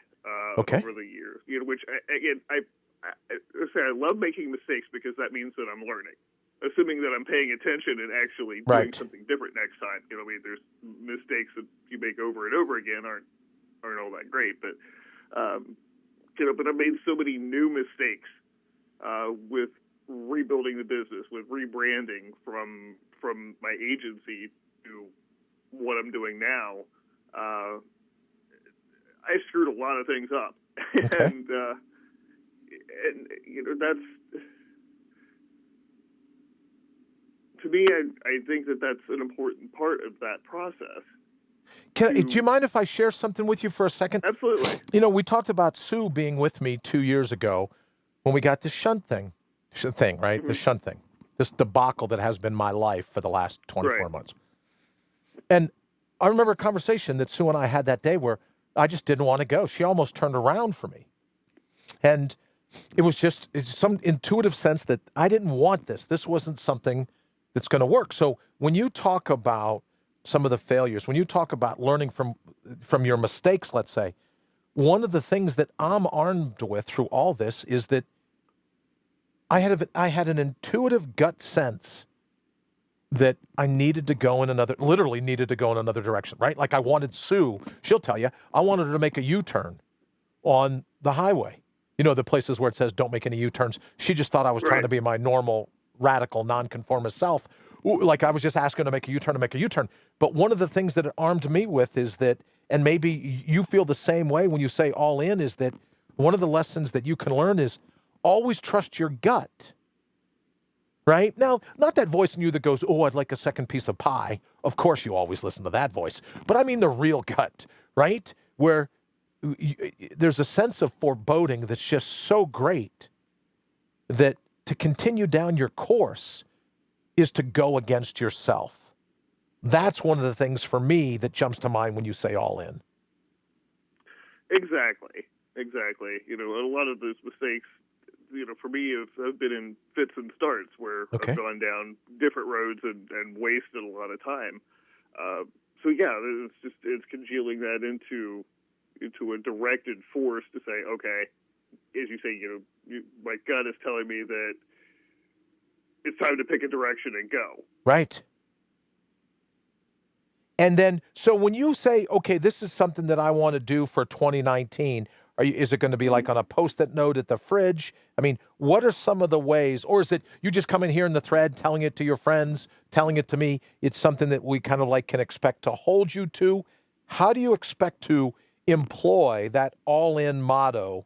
over the years. Which I love making mistakes because that means that I'm learning. Assuming that I'm paying attention and actually doing something different next time. There's mistakes that you make over and over again aren't aren't all that great. But but I've made so many new mistakes with rebuilding the business, with rebranding from my agency to what I'm doing now. I screwed a lot of things up, Okay. and that's, to me, I think that's an important part of that process. Do you mind if I share something with you for a second? Absolutely. We talked about Sue being with me 2 years ago when we got this shunt thing, right? Mm-hmm. The shunt thing, this debacle that has been my life for the last 24 Right. months. And I remember a conversation that Sue and I had that day where I just didn't want to go. She almost turned around for me. And it was just some intuitive sense that I didn't want this. This wasn't something that's going to work. So when you talk about some of the failures, when you talk about learning from your mistakes, let's say, one of the things that I'm armed with through all this is that I had an intuitive gut sense that I literally needed to go in another direction, right? Like I wanted Sue, she'll tell you, I wanted her to make a U-turn on the highway. The places where it says don't make any U-turns. She just thought I was trying to be my normal, radical, nonconformist self. Like I was just asking her to make a U-turn. But one of the things that it armed me with is that, and maybe you feel the same way when you say all in, is that one of the lessons that you can learn is always trust your gut. Right? Now, not that voice in you that goes, oh, I'd like a second piece of pie. Of course you always listen to that voice. But I mean the real gut, right? Where there's a sense of foreboding that's just so great that to continue down your course is to go against yourself. That's one of the things for me that jumps to mind when you say all in. Exactly. A lot of those mistakes, for me, have been in fits and starts where I've gone down different roads and wasted a lot of time. It's congealing that into a directed force to say, okay, as you say, my gut is telling me that it's time to pick a direction and go. Right. And then, so when you say, okay, this is something that I want to do for 2019, is it going to be like on a Post-it note at the fridge? I mean, what are some of the ways, or is it you just come in here in the thread, telling it to your friends, telling it to me? It's something that we kind of like can expect to hold you to. How do you expect to employ that all-in motto?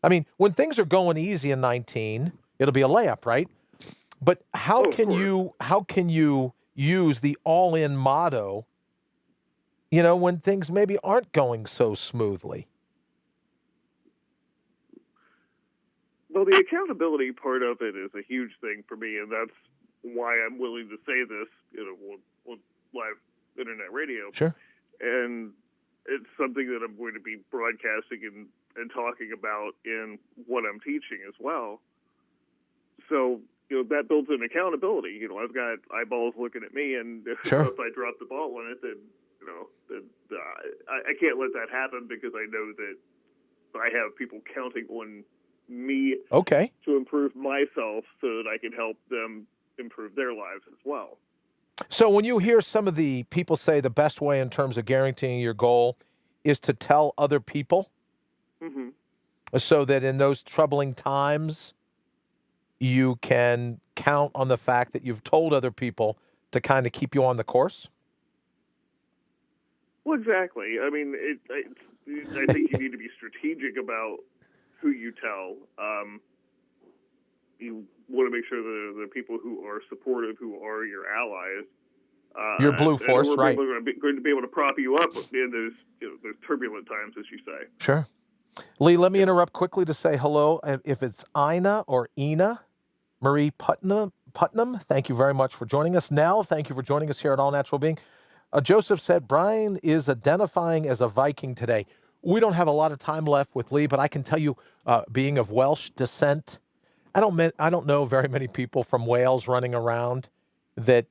I mean, when things are going easy in 19, it'll be a layup, right? But how can you use the all-in motto, when things maybe aren't going so smoothly? Well, the accountability part of it is a huge thing for me, and that's why I'm willing to say this, on live internet radio. Sure. And it's something that I'm going to be broadcasting and talking about in what I'm teaching as well. So, that builds an accountability. I've got eyeballs looking at me, and if I drop the ball on it, then, I can't let that happen because I know that I have people counting on me to improve myself so that I can help them improve their lives as well. So when you hear some of the people say the best way in terms of guaranteeing your goal is to tell other people, so that in those troubling times, you can count on the fact that you've told other people to kind of keep you on the course? Well, exactly. I mean, I think you need to be strategic about who you tell. You want to make sure that the people who are supportive, who are your allies, your blue force, right? People are going to be able to prop you up in those turbulent times, as you say. Sure. Lee, let me interrupt quickly to say hello. If it's Ina or Ina Marie Putnam, thank you very much for joining us. Nell, thank you for joining us here at All Natural Being. Joseph said, Brian is identifying as a Viking today. We don't have a lot of time left with Lee, but I can tell you, being of Welsh descent, I don't know very many people from Wales running around that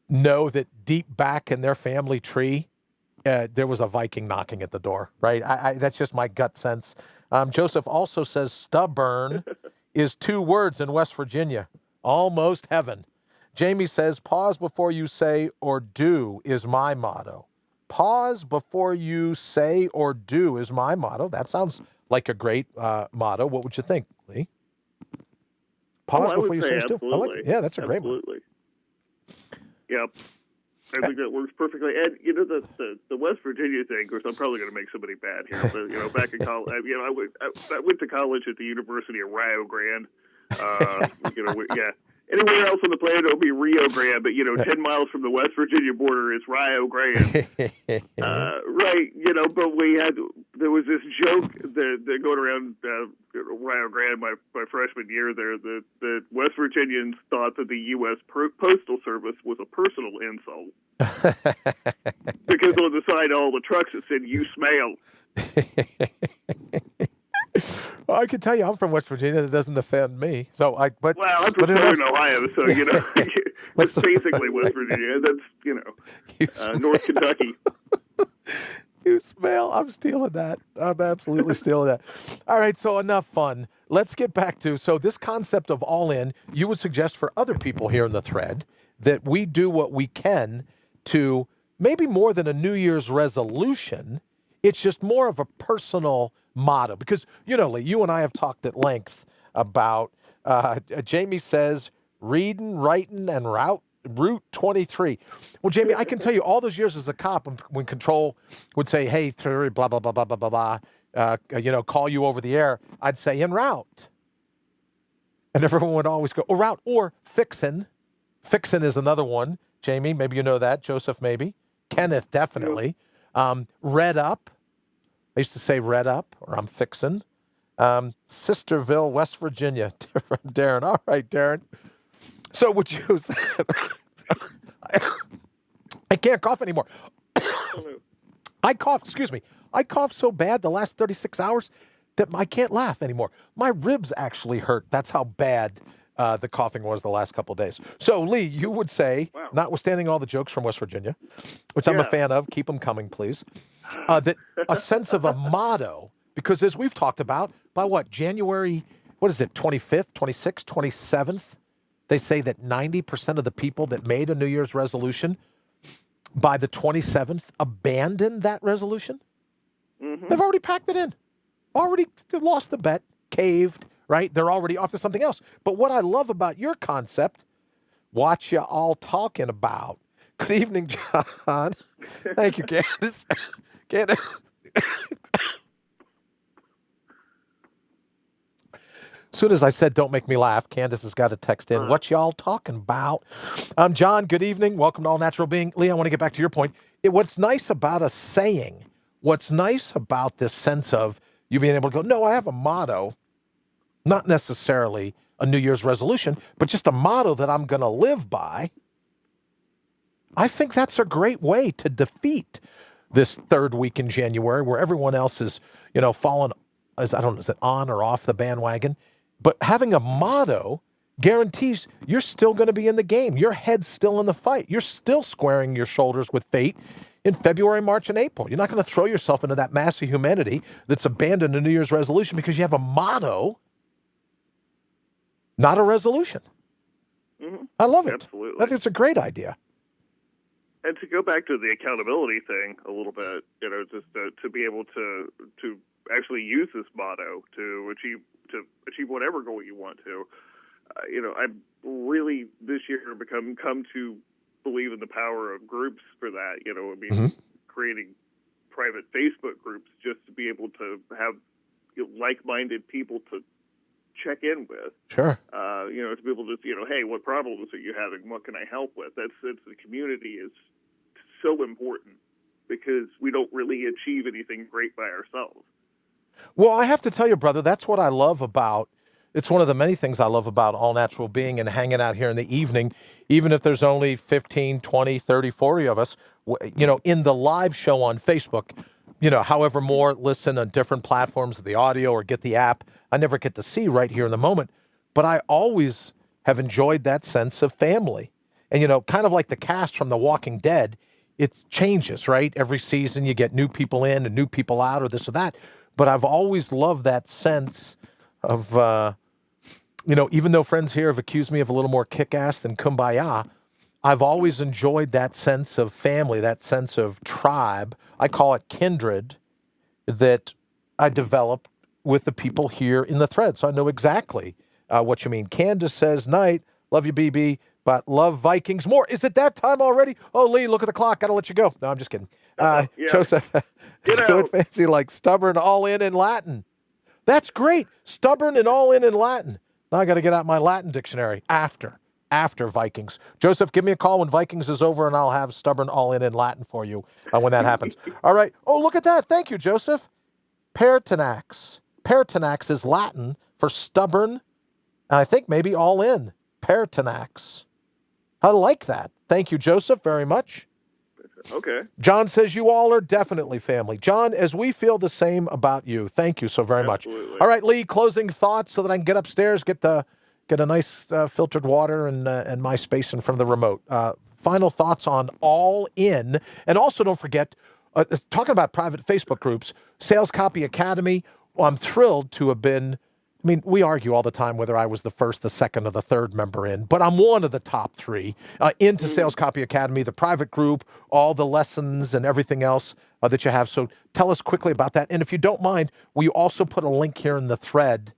know that deep back in their family tree, there was a Viking knocking at the door, right? That's just my gut sense. Joseph also says stubborn is 2 words in West Virginia. Almost heaven. Jamie says, pause before you say or do is my motto. pause before you say or do is my motto. That sounds like a great motto. What would you think, Lee? Pause before you say or do. I like it. Yeah, that's a great one. Absolutely. Yep. I think that works perfectly. And, the West Virginia thing, of course, I'm probably going to make somebody bad here. But, back in college, I went to college at the University of Rio Grande. Yeah. Anywhere else on the planet, it'll be Rio Grande, but 10 miles from the West Virginia border is Rio Grande, right? But there was this joke that going around Rio Grande my freshman year there that West Virginians thought that the U.S. Postal Service was a personal insult because on the side of all the trucks it said "You smell." Well, I can tell you, I'm from West Virginia. That doesn't offend me. So I'm from Southern Ohio, so it's basically West Virginia. That's North Kentucky. You smell. I'm stealing that. I'm absolutely stealing that. All right, so enough fun. Let's get back to this concept of all in. You would suggest for other people here in the thread that we do what we can to maybe more than a New Year's resolution. It's just more of a personal motto because, Lee, you and I have talked at length about, Jamie says, reading, writing, and Route 23. Well, Jamie, I can tell you all those years as a cop when Control would say, hey, blah, blah, blah, blah, blah, blah, blah, call you over the air, I'd say en route. And everyone would always go, route or fixin'. Fixin' is another one. Jamie, maybe you know that. Joseph, maybe. Kenneth, definitely. Red up. I used to say red up, or I'm fixin'. Sisterville, West Virginia. Darren. All right, Darren. So would you say... I can't cough anymore. I coughed so bad the last 36 hours that I can't laugh anymore. My ribs actually hurt. That's how bad the coughing was the last couple of days. So, Lee, you would say, notwithstanding all the jokes from West Virginia, which I'm a fan of, keep them coming, please, that a sense of a motto, because as we've talked about, by January, 25th, 26th, 27th, they say that 90% of the people that made a New Year's resolution by the 27th abandoned that resolution. Mm-hmm. They've already packed it in, already lost the bet, caved, right? They're already off to something else. But what I love about your concept, what you all talking about. Good evening, John. Thank you, Candace. Candace. As soon as I said, don't make me laugh, Candace has got to text in, what y'all talking about? John, good evening. Welcome to All Natural Being. Lee, I want to get back to your point. What's nice about us saying, what's nice about this sense of you being able to go, no, I have a motto, not necessarily a New Year's resolution, but just a motto that I'm going to live by. I think that's a great way to defeat this third week in January where everyone else is, falling, is it on or off the bandwagon? But having a motto guarantees you're still going to be in the game. Your head's still in the fight. You're still squaring your shoulders with fate in February, March, and April. You're not going to throw yourself into that mass of humanity that's abandoned a New Year's resolution because you have a motto, not a resolution. Mm-hmm. I love it. Absolutely. I think it's a great idea. And to go back to the accountability thing a little bit, just to be able to actually use this motto to achieve whatever goal you want to. I've really this year come to believe in the power of groups for that. Creating private Facebook groups just to be able to have like-minded people to check in with. Sure. To be able to, hey, what problems are you having? What can I help with? That's the community is so important because we don't really achieve anything great by ourselves. Well, I have to tell you, brother, that's what I love about, it's one of the many things I love about All Natural Being and hanging out here in the evening, even if there's only 15, 20, 30, 40 of us, in the live show on Facebook, however more listen on different platforms of the audio or get the app, I never get to see right here in the moment, but I always have enjoyed that sense of family. And, kind of like the cast from The Walking Dead, it changes, right? Every season you get new people in and new people out or this or that. But I've always loved that sense of, even though friends here have accused me of a little more kick-ass than kumbaya, I've always enjoyed that sense of family, that sense of tribe. I call it kindred, that I developed with the people here in the thread. So I know exactly what you mean. Candace says, night, love you, BB, but love Vikings more. Is it that time already? Oh, Lee, look at the clock. Got to let you go. No, I'm just kidding. Yeah. Joseph, good fancy, like stubborn, all in Latin. That's great. Stubborn and all in Latin. Now I got to get out my Latin dictionary after Vikings. Joseph, give me a call when Vikings is over, and I'll have stubborn all in Latin for you when that happens. All right. Oh, look at that. Thank you, Joseph. Pertinax. Pertinax is Latin for stubborn, and I think maybe all in. Pertinax. I like that. Thank you, Joseph, very much. Okay. John says you all are definitely family. John, as we feel the same about you, thank you so very much. All right, Lee, closing thoughts so that I can get upstairs, get a nice filtered water and my space in front of the remote. Final thoughts on All In. And also don't forget, talking about private Facebook groups, Sales Copy Academy. Well, I'm thrilled to have been, I mean, we argue all the time whether I was the first, the second, or the third member in, but I'm one of the top three into Sales Copy Academy, the private group, all the lessons and everything else that you have. So tell us quickly about that. And if you don't mind, will you also put a link here in the thread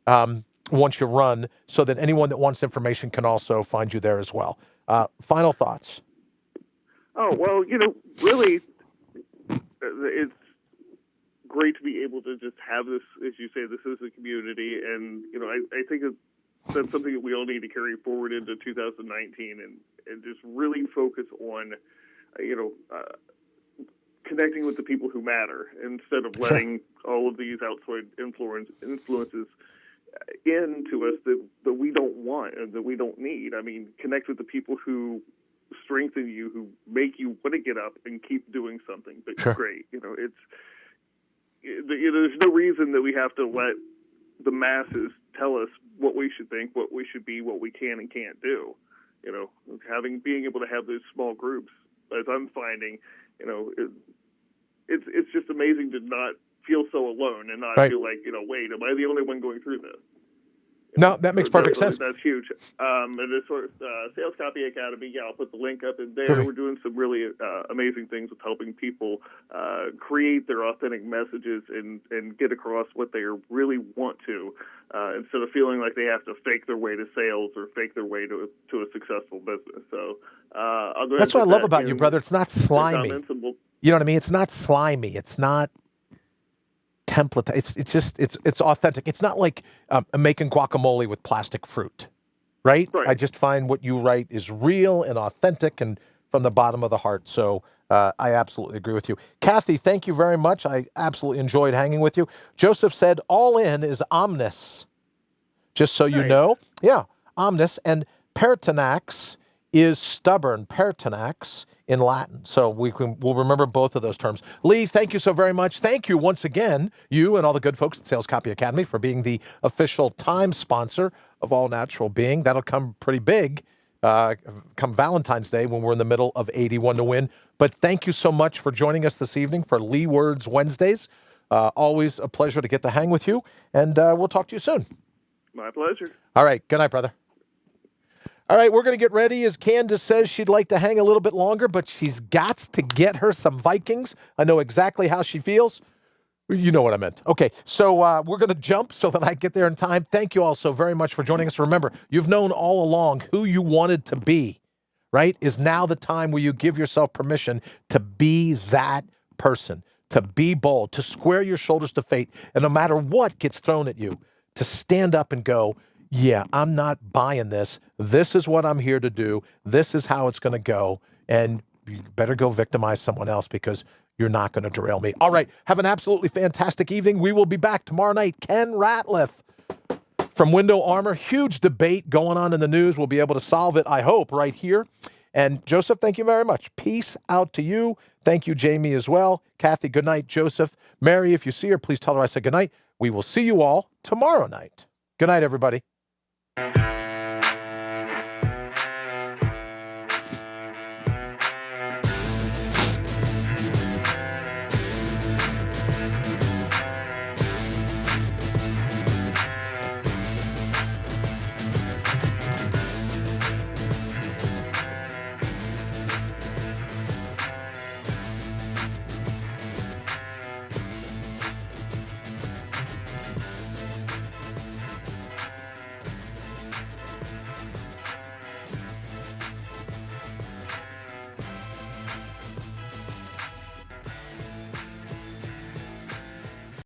once you run so that anyone that wants information can also find you there as well. Final thoughts. Oh, well, really, it's great to be able to just have this, as you say, this is a community, and I think that's something that we all need to carry forward into 2019, and just really focus on, connecting with the people who matter instead of letting all of these outside influences into us that we don't want and that we don't need. I mean, connect with the people who strengthen you, who make you want to get up and keep doing something that's great. There's no reason that we have to let the masses tell us what we should think, what we should be, what we can and can't do. Being able to have those small groups, as I'm finding, it's just amazing to not feel so alone and not feel like, wait, am I the only one going through this? No, that makes perfect sense. That's huge. And as far as Sales Copy Academy, I'll put the link up in there. We're doing some really amazing things with helping people create their authentic messages and get across what they really want to, instead of feeling like they have to fake their way to sales or fake their way to a successful business. So I'll go ahead. That's what I love about you, brother. It's not slimy. You know what I mean? It's not slimy. It's not template. It's authentic. It's not like making guacamole with plastic fruit, right? I just find what you write is real and authentic and from the bottom of the heart. So I absolutely agree with you. Kathy, thank you very much. I absolutely enjoyed hanging with you. Joseph said all in is omnis, just so you know. Yeah, omnis. And pertinax is stubborn, pertinax in Latin. So we'll remember both of those terms. Lee, thank you so very much. Thank you once again, you and all the good folks at Sales Copy Academy, for being the official time sponsor of All Natural Being. That'll come pretty big come Valentine's Day when we're in the middle of 81 to win. But thank you so much for joining us this evening for Lee Words Wednesdays. Always a pleasure to get to hang with you, and we'll talk to you soon. My pleasure. All right. Good night, brother. All right, we're going to get ready. As Candace says, she'd like to hang a little bit longer, but she's got to get her some Vikings. I know exactly how she feels. You know what I meant. Okay, so we're going to jump so that I get there in time. Thank you all so very much for joining us. Remember, you've known all along who you wanted to be, right? Is now the time where you give yourself permission to be that person, to be bold, to square your shoulders to fate, and no matter what gets thrown at you, to stand up and go, yeah, I'm not buying this. This is what I'm here to do. This is how it's going to go. And you better go victimize someone else because you're not going to derail me. All right. Have an absolutely fantastic evening. We will be back tomorrow night. Ken Ratliff from Window Armor. Huge debate going on in the news. We'll be able to solve it, I hope, right here. And Joseph, thank you very much. Peace out to you. Thank you, Jamie, as well. Kathy, good night. Joseph, Mary, if you see her, please tell her I said good night. We will see you all tomorrow night. Good night, everybody.